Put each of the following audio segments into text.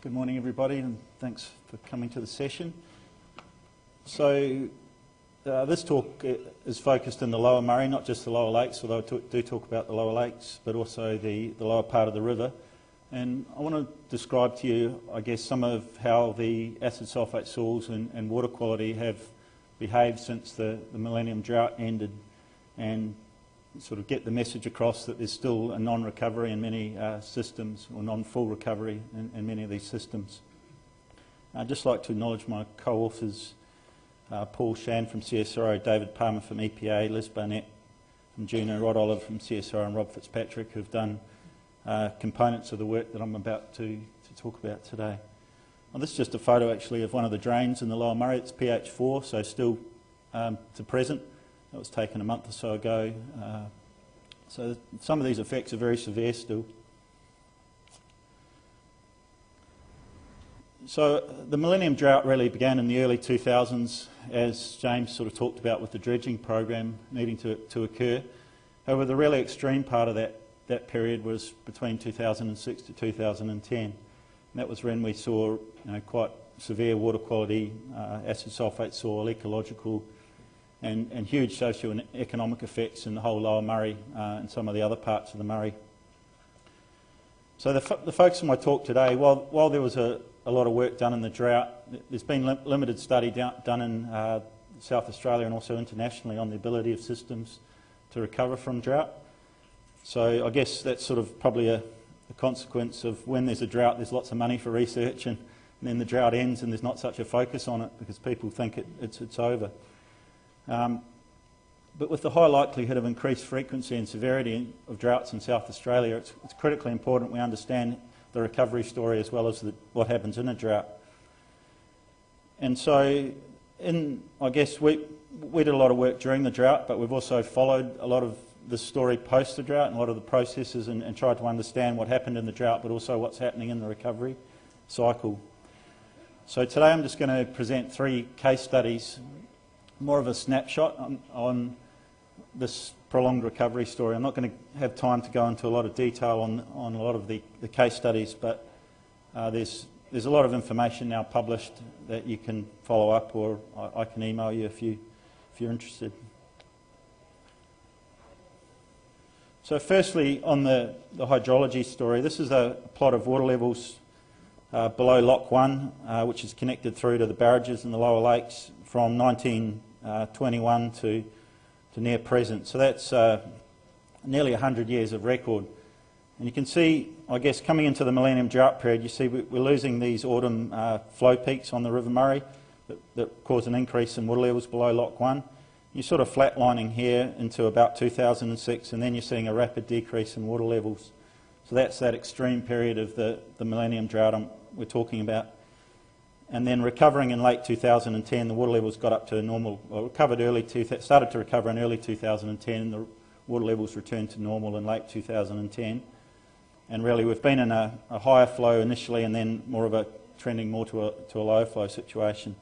Good morning, everybody, and thanks for coming to the session. So this talk is focused in the Lower Murray, not just the lower lakes, although I do talk about the lower lakes, but also the lower part of the river. And I want to describe to you, I guess, some of how the acid sulfate soils and water quality have behaved since the Millennium drought ended, and sort of get the message across that there's still a non-recovery in many systems, or non-full recovery in many of these systems. I'd just like to acknowledge my co-authors, Paul Shan from CSIRO, David Palmer from EPA, Liz Barnett from Juno, Rod Olive from CSIRO, and Rob Fitzpatrick, who've done components of the work that I'm about to talk about today. Well, this is just a photo actually of one of the drains in the Lower Murray. It's pH 4, so still to present. That was taken a month or so ago. So some of these effects are very severe still. So the Millennium drought really began in the early 2000s, as James sort of talked about with the dredging program needing to occur. However, the really extreme part of that period was between 2006 to 2010. And that was when we saw quite severe water quality, acid sulfate soil, ecological, and huge socio-economic effects in the whole Lower Murray and some of the other parts of the Murray. So the focus of my talk today, while there was a lot of work done in the drought, there's been limited study done in South Australia and also internationally on the ability of systems to recover from drought. So I guess that's sort of probably a consequence of when there's a drought, there's lots of money for research, and then the drought ends and there's not such a focus on it because people think it's over. But with the high likelihood of increased frequency and severity of droughts in South Australia, it's critically important we understand the recovery story as well as what happens in a drought. And so, I guess we did a lot of work during the drought, but we've also followed a lot of the story post the drought and a lot of the processes and tried to understand what happened in the drought, but also what's happening in the recovery cycle. So today I'm just going to present 3 case studies, more of a snapshot on this prolonged recovery story. I'm not going to have time to go into a lot of detail on a lot of the case studies, but there's a lot of information now published that you can follow up, or I can email you if you're interested. So firstly, on the hydrology story, this is a plot of water levels below Lock 1, which is connected through to the barrages in the lower lakes from 1921 to near present. So that's nearly 100 years of record. And you can see, I guess, coming into the Millennium drought period, you see we're losing these autumn flow peaks on the River Murray that cause an increase in water levels below Lock 1. You're sort of flatlining here into about 2006, and then you're seeing a rapid decrease in water levels. So that's that extreme period of the Millennium drought we're talking about. And then recovering in late 2010, the water levels got up to normal, or started to recover in early 2010, and the water levels returned to normal in late 2010. And really we've been in a higher flow initially, and then more of a trending more to a low flow situation.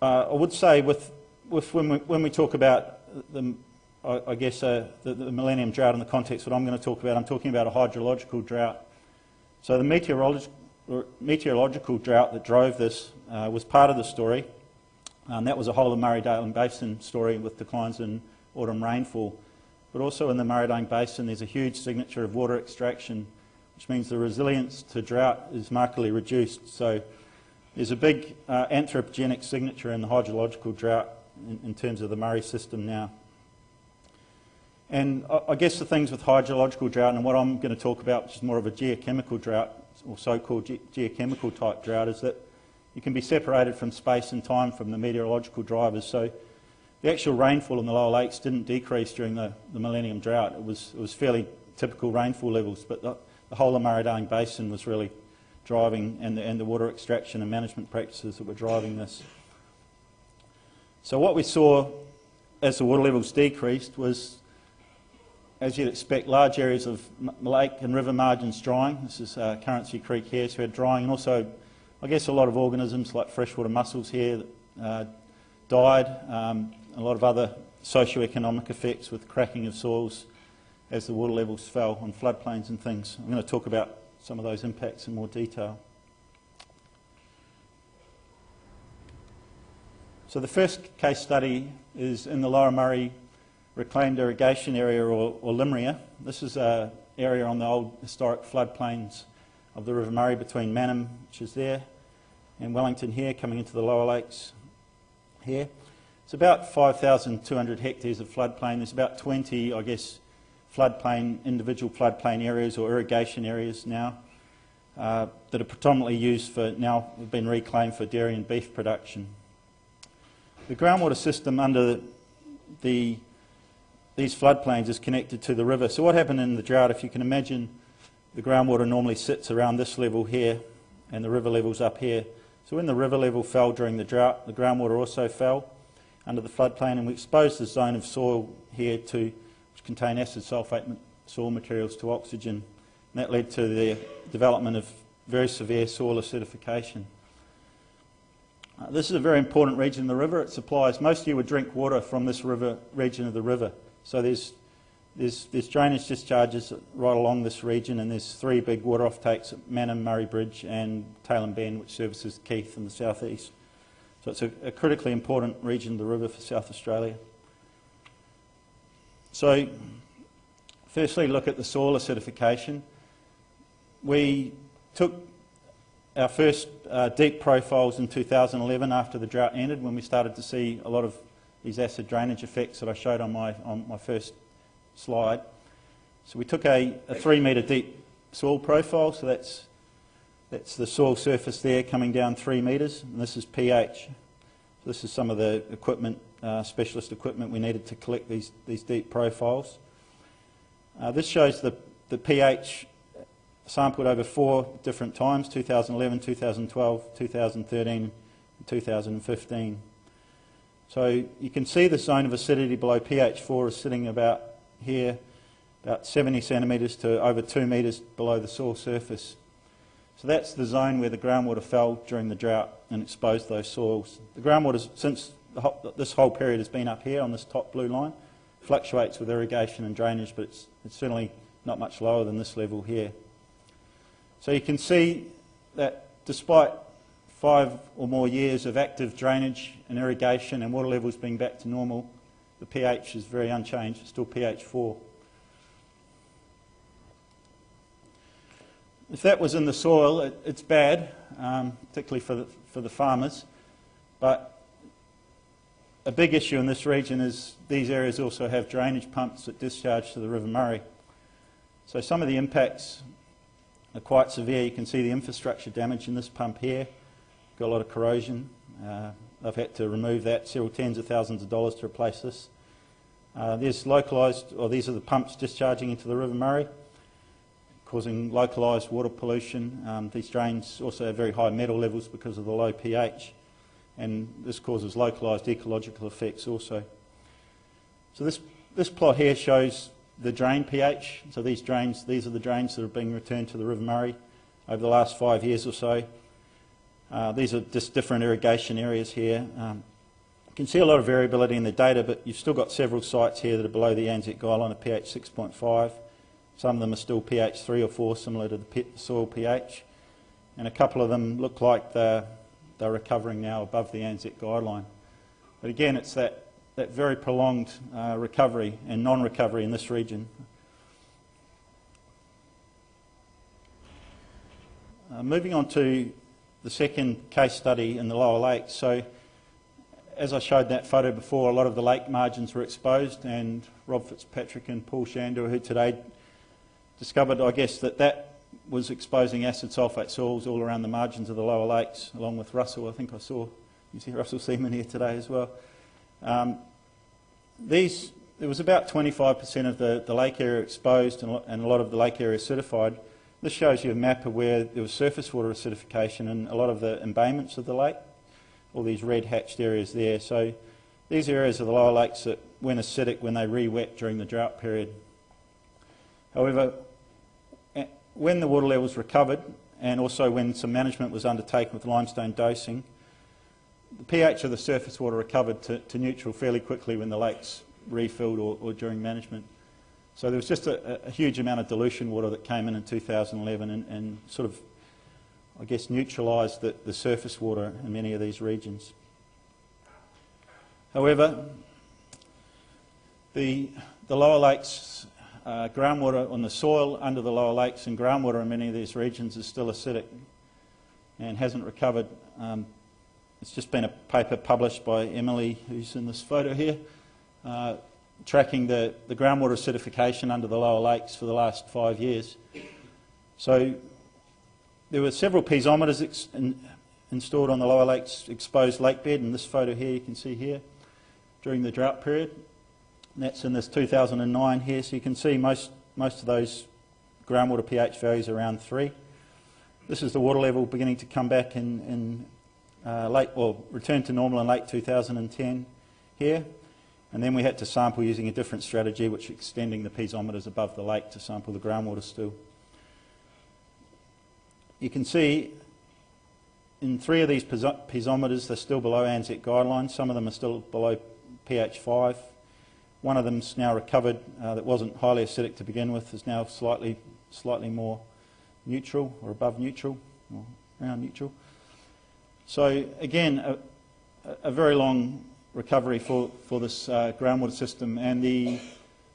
I would say when we talk about the Millennium drought in the context that I'm going to talk about, I'm talking about a hydrological drought. So the meteorological drought that drove this was part of the story. That was a whole of Murray-Darling Basin story with declines in autumn rainfall. But also in the Murray-Darling Basin there's a huge signature of water extraction, which means the resilience to drought is markedly reduced. So there's a big anthropogenic signature in the hydrological drought in terms of the Murray system now. And I guess the things with hydrological drought and what I'm going to talk about, which is more of a geochemical drought, or so-called geochemical type drought, is that you can be separated from space and time from the meteorological drivers. So the actual rainfall in the lower lakes didn't decrease during the Millennium drought. It was fairly typical rainfall levels, but the whole of Murray-Darling Basin was really driving, and the water extraction and management practices that were driving this. So what we saw as the water levels decreased was, as you'd expect, large areas of lake and river margins drying. This is Currency Creek here, so we had drying, and also, I guess, a lot of organisms like freshwater mussels here that died. A lot of other socio-economic effects with cracking of soils as the water levels fell on floodplains and things. I'm going to talk about some of those impacts in more detail. So the first case study is in the Lower Murray Reclaimed Irrigation Area, or LIMRIA. This is an area on the old historic floodplains of the River Murray between Millennium, which is there, and Wellington here, coming into the lower lakes here. It's about 5,200 hectares of floodplain. There's about 20, I guess, individual floodplain areas or irrigation areas now that are predominantly used for, now have been reclaimed for dairy and beef production. The groundwater system under these floodplains is connected to the river. So what happened in the drought, if you can imagine, the groundwater normally sits around this level here and the river level's up here. So when the river level fell during the drought, the groundwater also fell under the floodplain, and we exposed the zone of soil here which contain acid sulfate soil materials to oxygen. And that led to the development of very severe soil acidification. This is a very important region of the river. It supplies, most of you would drink water from this region of the river. So there's drainage discharges right along this region, and there's 3 big water offtakes at Manham, Murray Bridge and Tailem Bend, which services Keith in the southeast. So it's a critically important region of the river for South Australia. So firstly, look at the soil acidification. We took our first deep profiles in 2011 after the drought ended, when we started to see a lot of these acid drainage effects that I showed on my first slide. So we took a 3 metre deep soil profile, so that's the soil surface there coming down 3 metres, and this is pH. So this is some of the equipment, specialist equipment we needed to collect these deep profiles. This shows the pH sampled over 4 different times: 2011, 2012, 2013 and 2015. So you can see the zone of acidity below pH 4 is sitting about here, about 70 centimetres to over 2 metres below the soil surface. So that's the zone where the groundwater fell during the drought and exposed those soils. The groundwater, since this whole period, has been up here on this top blue line. Fluctuates with irrigation and drainage, but it's certainly not much lower than this level here. So you can see that despite 5 or more years of active drainage and irrigation and water levels being back to normal, the pH is very unchanged. It's still pH 4. If that was in the soil, it's bad, particularly for the farmers. But a big issue in this region is these areas also have drainage pumps that discharge to the River Murray. So some of the impacts are quite severe. You can see the infrastructure damage in this pump here. Got a lot of corrosion. They've had to remove that, several tens of thousands of dollars to replace this. These are the pumps discharging into the River Murray, causing localised water pollution. These drains also have very high metal levels because of the low pH, and this causes localised ecological effects also. So this plot here shows the drain pH. So these are the drains that are being returned to the River Murray over the last 5 years or so. These are just different irrigation areas here. You can see a lot of variability in the data, but you've still got several sites here that are below the ANZ guideline of pH 6.5. Some of them are still pH 3 or 4, similar to the soil pH. And a couple of them look like they're recovering now above the ANZ guideline. But again, it's that very prolonged recovery and non-recovery in this region. Moving on to the second case study in the lower lakes. So as I showed that photo before, a lot of the lake margins were exposed, and Rob Fitzpatrick and Paul Shandor, who today discovered, I guess, that was exposing acid sulfate soils all around the margins of the lower lakes, along with Russell. I think I saw, you see Russell Seaman here today as well. There was about 25% of the lake area exposed, and a lot of the lake area acidified. This shows you a map of where there was surface water acidification in a lot of the embayments of the lake, all these red hatched areas there. So these areas are the lower lakes that went acidic when they re-wet during the drought period. However, when the water levels recovered, and also when some management was undertaken with limestone dosing, the pH of the surface water recovered to neutral fairly quickly when the lakes refilled or during management. So there was just a huge amount of dilution water that came in 2011 and sort of, I guess, neutralised the surface water in many of these regions. However, the lower lakes, groundwater on the soil under the lower lakes and groundwater in many of these regions is still acidic and hasn't recovered. It's just been a paper published by Emily, who's in this photo here, tracking the groundwater acidification under the lower lakes for the last 5 years. So there were several piezometers installed on the lower lakes exposed lake bed, and this photo here you can see here during the drought period. And that's in this 2009 here, so you can see most of those groundwater pH values around 3. This is the water level beginning to come back in return to normal in late 2010 here. And then we had to sample using a different strategy, which is extending the piezometers above the lake to sample the groundwater still. You can see in 3 of these piezometers, they're still below ANZAC guidelines. Some of them are still below pH 5. One of them's now recovered, that wasn't highly acidic to begin with, is now slightly more neutral or above neutral, or around neutral. So again, a very long recovery for this groundwater system. And the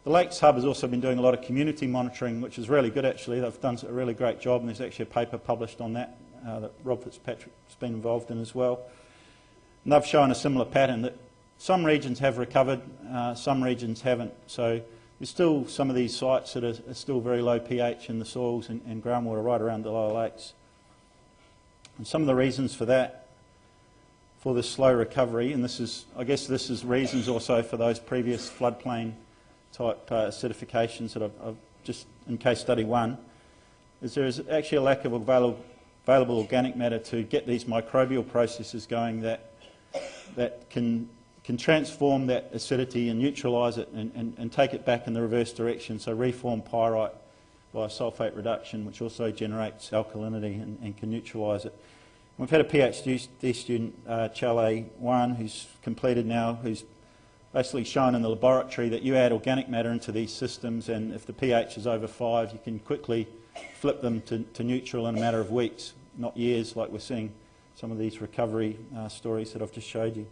Lakes Hub has also been doing a lot of community monitoring, which is really good actually. They've done a really great job, and there's actually a paper published on that that Rob Fitzpatrick's been involved in as well. And they've shown a similar pattern that some regions have recovered, some regions haven't. So there's still some of these sites that are still very low pH in the soils and groundwater right around the lower lakes. And some of the reasons for that, for this slow recovery, and I guess this is reasons also for those previous floodplain type acidifications that I've just in case study 1, is there is actually a lack of available organic matter to get these microbial processes going that can transform that acidity and neutralise it and take it back in the reverse direction, so reform pyrite by sulfate reduction, which also generates alkalinity and can neutralise it. We've had a PhD student, Chalet 1, who's completed now, who's basically shown in the laboratory that you add organic matter into these systems, and if the pH is over 5, you can quickly flip them to neutral in a matter of weeks, not years, like we're seeing some of these recovery stories that I've just showed you.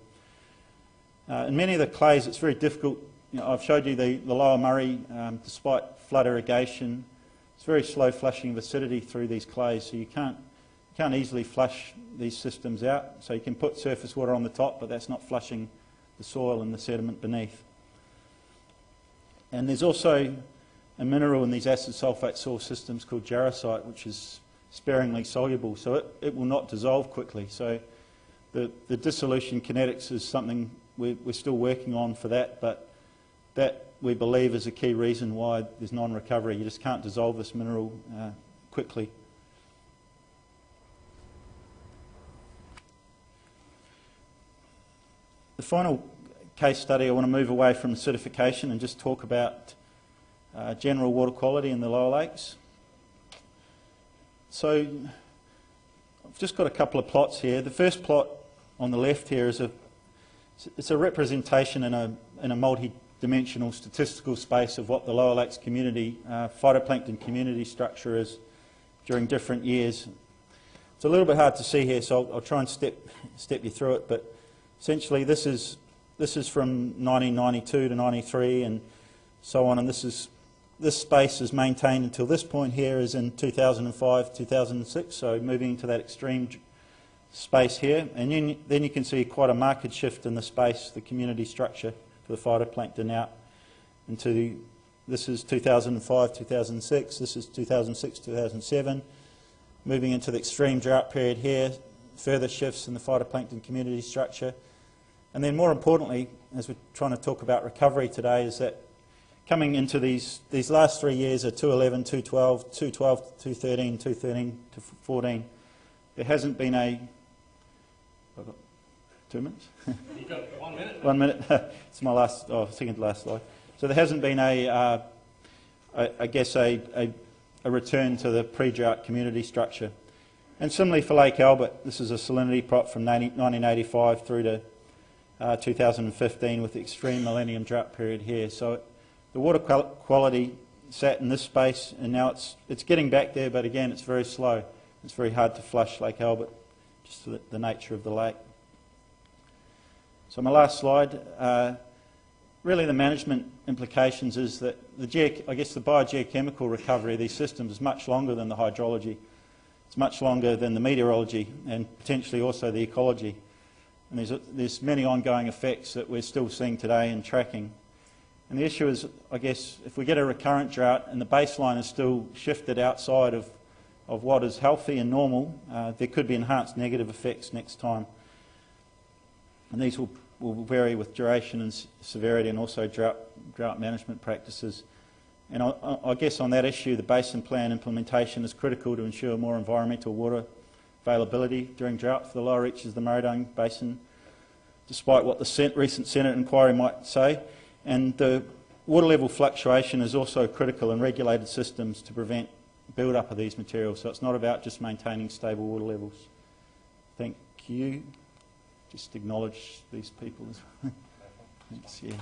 In many of the clays, it's very difficult. I've showed you the lower Murray, despite flood irrigation, it's very slow flushing of acidity through these clays, so you can't easily flush these systems out. So you can put surface water on the top, but that's not flushing the soil and the sediment beneath. And there's also a mineral in these acid sulfate soil systems called jarosite, which is sparingly soluble, so it will not dissolve quickly. So the dissolution kinetics is something we're still working on for that, but that we believe is a key reason why there's non-recovery. You just can't dissolve this mineral quickly. The final case study, I want to move away from acidification and just talk about general water quality in the lower lakes. So I've just got a couple of plots here. The first plot on the left here is it's a representation in a multi-dimensional statistical space of what the lower lakes community, phytoplankton community structure is during different years. It's a little bit hard to see here, so I'll try and step you through it, but essentially this is from 1992 to 93 and so on, and this space is maintained until this point here is in 2005, 2006, so moving into that extreme space here, and then you can see quite a marked shift in the space, the community structure for the phytoplankton out into, this is 2005, 2006, this is 2006, 2007, moving into the extreme drought period here, further shifts in the phytoplankton community structure. And then more importantly, as we're trying to talk about recovery today, is that coming into these last 3 years are 2011, 2012, 2012, 2013, 2013 to 14, there hasn't been a... I've got 2 minutes? You've got 1 minute. 1 minute. It's my second to last slide. So there hasn't been I guess a return to the pre-drought community structure. And similarly for Lake Albert, this is a salinity plot from 1985 through to 2015 with the extreme Millennium drought period here. So The water quality sat in this space, and now it's getting back there, but again it's very slow. It's very hard to flush Lake Albert, just the nature of the lake. So my last slide, really the management implications is that the biogeochemical recovery of these systems is much longer than the hydrology. It's much longer than the meteorology and potentially also the ecology. And there's many ongoing effects that we're still seeing today and tracking. And the issue is, I guess, if we get a recurrent drought and the baseline is still shifted outside of what is healthy and normal, there could be enhanced negative effects next time. And these will vary with duration and severity, and also drought management practices. And I guess on that issue, the basin plan implementation is critical to ensure more environmental water availability during drought for the lower reaches of the Murray Basin, despite what the recent Senate inquiry might say. And the water level fluctuation is also critical in regulated systems to prevent build-up of these materials. So it's not about just maintaining stable water levels. Thank you. Just acknowledge these people as well. Thanks, yeah.